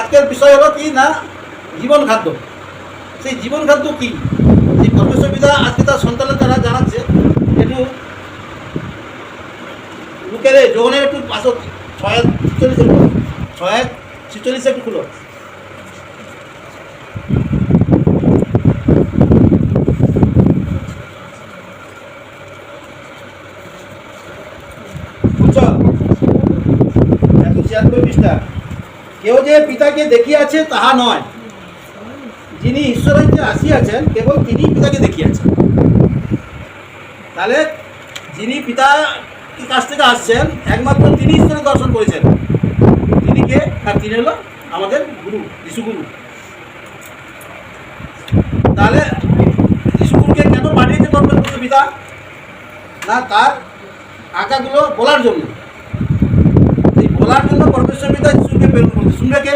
আজকের বিষয় হলো কি না, জীবন খাদ্য। সেই জীবন খাদ্য কী, সেই পরমেশ্বর পিতা আজকে তার সন্তানের দ্বারা জানাচ্ছে। একটু লোকের যৌনের একটু পাশে 6:46 একটু খুলো। বুঝছ? 176 পৃষ্ঠা। কেউ যে পিতাকে দেখিয়াছে তাহা নয়, যিনি ঈশ্বরের যে আসিয়াছেন কেবল তিনি পিতাকে দেখিয়াছেন। তাহলে যিনি পিতার কাছ থেকে আসছেন একমাত্র তিনি ঈশ্বরের দর্শন করেছেন। তিনি কে? আর তিনি হলো আমাদের গুরু, যিশুগুরু। তাহলে যিশুগুরুকে কেন পাঠিয়েছে পরমেশ্বর পিতা? না, তার আঁকাগুলো বলার জন্য। এই বলার জন্য পরমেশ্বর পিতা যিশুকে প্রেরণ করেছে। শুনবে কে?